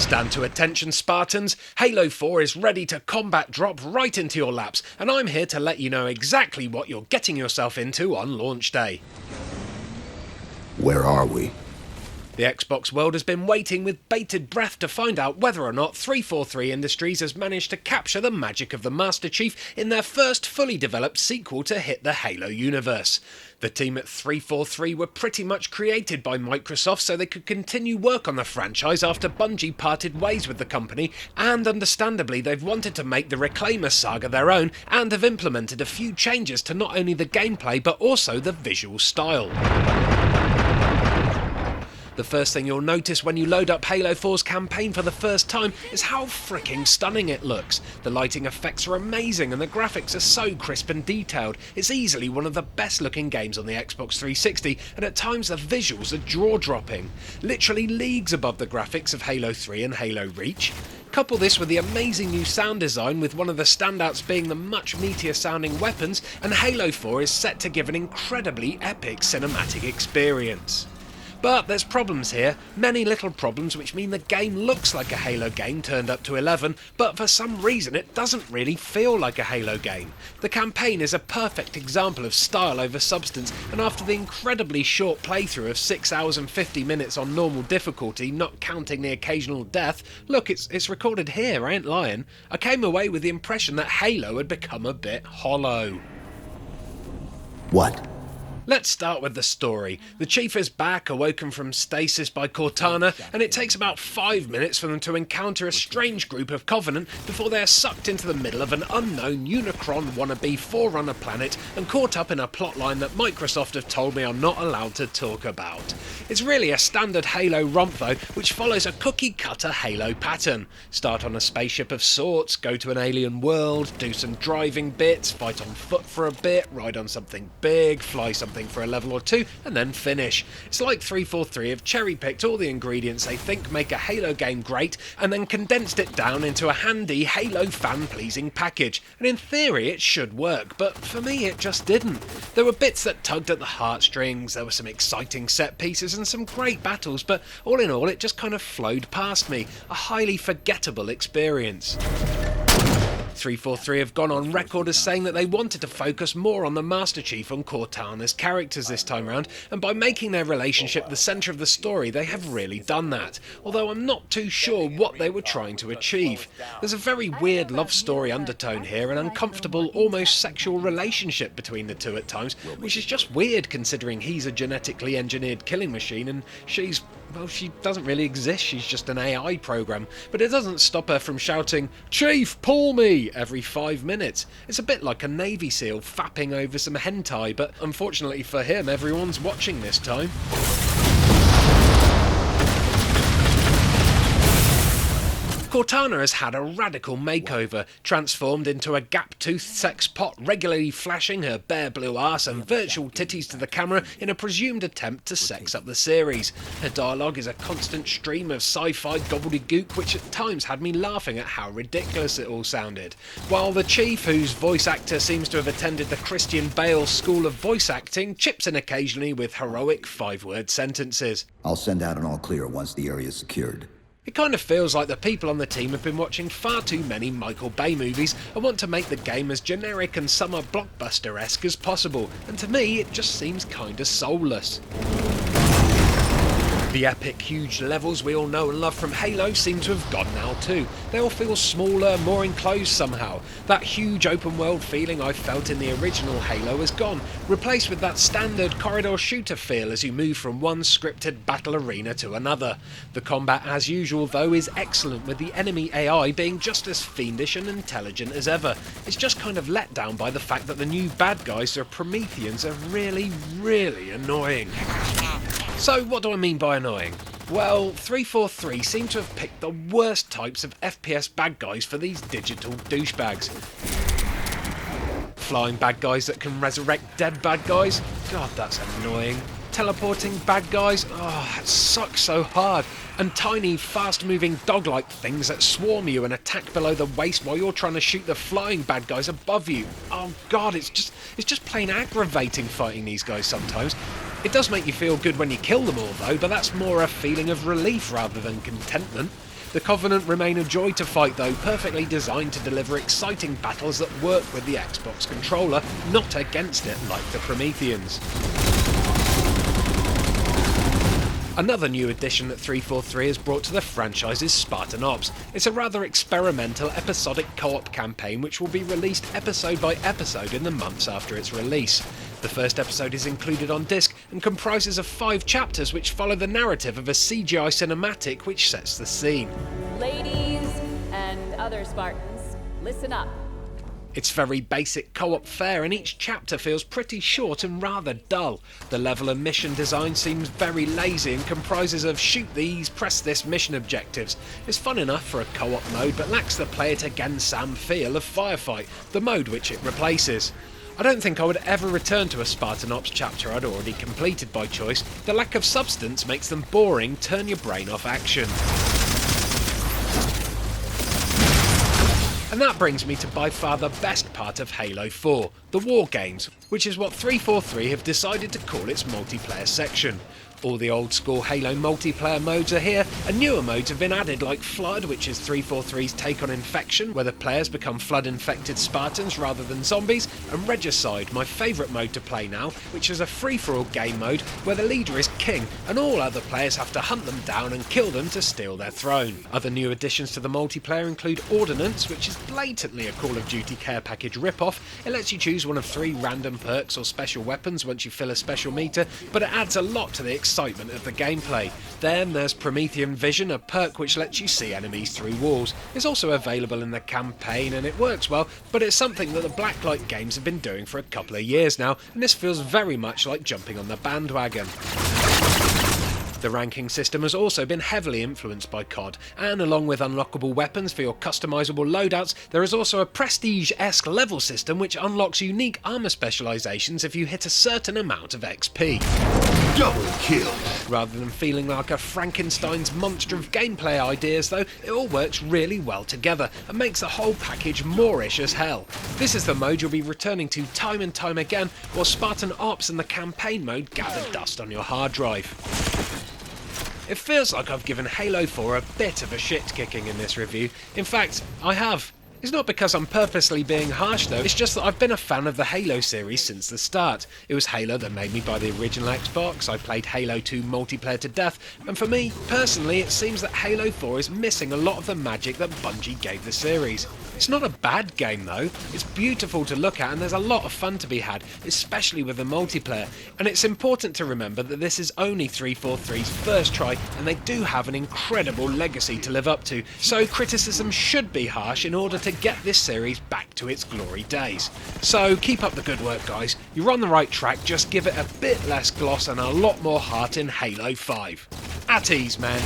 Stand to attention, Spartans. Halo 4 is ready to combat drop right into your laps, and I'm here to let you know exactly what you're getting yourself into on launch day. Where are we? The Xbox world has been waiting with bated breath to find out whether or not 343 Industries has managed to capture the magic of the Master Chief in their first fully developed sequel to hit the Halo universe. The team at 343 were pretty much created by Microsoft so they could continue work on the franchise after Bungie parted ways with the company, and understandably they've wanted to make the Reclaimer saga their own and have implemented a few changes to not only the gameplay but also the visual style. The first thing you'll notice when you load up Halo 4's campaign for the first time is how freaking stunning it looks. The lighting effects are amazing and the graphics are so crisp and detailed. It's easily one of the best looking games on the Xbox 360, and at times the visuals are jaw-dropping, literally leagues above the graphics of Halo 3 and Halo Reach. Couple this with the amazing new sound design, with one of the standouts being the much meatier sounding weapons, and Halo 4 is set to give an incredibly epic cinematic experience. But there's problems here, many little problems which mean the game looks like a Halo game turned up to 11, but for some reason it doesn't really feel like a Halo game. The campaign is a perfect example of style over substance, and after the incredibly short playthrough of 6 hours and 50 minutes on normal difficulty, not counting the occasional death, look, it's recorded here, I ain't lying, I came away with the impression that Halo had become a bit hollow. What? Let's start with the story. The Chief is back, awoken from stasis by Cortana, and it takes about 5 minutes for them to encounter a strange group of Covenant before they are sucked into the middle of an unknown Unicron wannabe Forerunner planet and caught up in a plotline that Microsoft have told me I'm not allowed to talk about. It's really a standard Halo romp though, which follows a cookie-cutter Halo pattern. Start on a spaceship of sorts, go to an alien world, do some driving bits, fight on foot for a bit, ride on something big, fly something for a level or two, and then finish. It's like 343 have cherry-picked all the ingredients they think make a Halo game great and then condensed it down into a handy Halo fan-pleasing package. And in theory it should work, but for me it just didn't. There were bits that tugged at the heartstrings, there were some exciting set pieces and some great battles, but all in all it just kind of flowed past me. A highly forgettable experience. 343 have gone on record as saying that they wanted to focus more on the Master Chief and Cortana's characters this time round, and by making their relationship the centre of the story they have really done that, although I'm not too sure what they were trying to achieve. There's a very weird love story undertone here, an uncomfortable, almost sexual relationship between the two at times, which is just weird considering he's a genetically engineered killing machine and she's, well, she doesn't really exist, she's just an AI program, but it doesn't stop her from shouting, "Chief, pull me!" every 5 minutes. It's a bit like a Navy SEAL fapping over some hentai, but unfortunately for him, everyone's watching this time. Cortana has had a radical makeover, transformed into a gap-toothed sex pot, regularly flashing her bare blue arse and virtual titties to the camera in a presumed attempt to sex up the series. Her dialogue is a constant stream of sci-fi gobbledygook, which at times had me laughing at how ridiculous it all sounded. While the Chief, whose voice actor seems to have attended the Christian Bale School of Voice Acting, chips in occasionally with heroic 5-word sentences. I'll send out an all clear once the area is secured. It kind of feels like the people on the team have been watching far too many Michael Bay movies and want to make the game as generic and summer blockbuster-esque as possible, and to me it just seems kinda soulless. The epic huge levels we all know and love from Halo seem to have gone now too. They all feel smaller, more enclosed somehow. That huge open world feeling I felt in the original Halo has gone, replaced with that standard corridor shooter feel as you move from one scripted battle arena to another. The combat as usual though is excellent, with the enemy AI being just as fiendish and intelligent as ever. It's just kind of let down by the fact that the new bad guys, the Prometheans, are really, really annoying. So what do I mean by annoying? Well, 343 seem to have picked the worst types of FPS bad guys for these digital douchebags. Flying bad guys that can resurrect dead bad guys? God, that's annoying. Teleporting bad guys? Oh, that sucks so hard. And tiny, fast-moving dog-like things that swarm you and attack below the waist while you're trying to shoot the flying bad guys above you. Oh God, it's just plain aggravating fighting these guys sometimes. It does make you feel good when you kill them all though, but that's more a feeling of relief rather than contentment. The Covenant remain a joy to fight though, perfectly designed to deliver exciting battles that work with the Xbox controller, not against it like the Prometheans. Another new addition that 343 has brought to the franchise is Spartan Ops. It's a rather experimental episodic co-op campaign which will be released episode by episode in the months after its release. The first episode is included on disc and comprises of 5 chapters which follow the narrative of a CGI cinematic which sets the scene. Ladies and other Spartans, listen up. It's very basic co-op fare and each chapter feels pretty short and rather dull. The level and mission design seems very lazy and comprises of shoot these, press this mission objectives. It's fun enough for a co-op mode but lacks the play it again Sam feel of Firefight, the mode which it replaces. I don't think I would ever return to a Spartan Ops chapter I'd already completed by choice. The lack of substance makes them boring, turn your brain off action. And that brings me to by far the best part of Halo 4, the War Games, which is what 343 have decided to call its multiplayer section. All the old school Halo multiplayer modes are here, and newer modes have been added like Flood, which is 343's take on Infection, where the players become Flood-infected Spartans rather than zombies, and Regicide, my favourite mode to play now, which is a free-for-all game mode where the leader is king, and all other players have to hunt them down and kill them to steal their throne. Other new additions to the multiplayer include Ordnance, which is blatantly a Call of Duty care package rip-off. It lets you choose one of 3 random perks or special weapons once you fill a special meter, but it adds a lot to the excitement of the gameplay. Then there's Promethean Vision, a perk which lets you see enemies through walls. It's also available in the campaign and it works well, but it's something that the Blacklight games have been doing for a couple of years now, and this feels very much like jumping on the bandwagon. The ranking system has also been heavily influenced by COD, and along with unlockable weapons for your customisable loadouts, there is also a prestige-esque level system which unlocks unique armour specialisations if you hit a certain amount of XP. Double kill! Rather than feeling like a Frankenstein's monster of gameplay ideas though, it all works really well together and makes the whole package moorish as hell. This is the mode you'll be returning to time and time again, while Spartan Ops and the campaign mode gather dust on your hard drive. It feels like I've given Halo 4 a bit of a shit kicking in this review. In fact, I have. It's not because I'm purposely being harsh though, it's just that I've been a fan of the Halo series since the start. It was Halo that made me buy the original Xbox, I played Halo 2 multiplayer to death, and for me, personally, it seems that Halo 4 is missing a lot of the magic that Bungie gave the series. It's not a bad game though, it's beautiful to look at and there's a lot of fun to be had, especially with the multiplayer, and it's important to remember that this is only 343's first try and they do have an incredible legacy to live up to, so criticism should be harsh in order to get this series back to its glory days. So keep up the good work guys, you're on the right track, just give it a bit less gloss and a lot more heart in Halo 5. At ease man.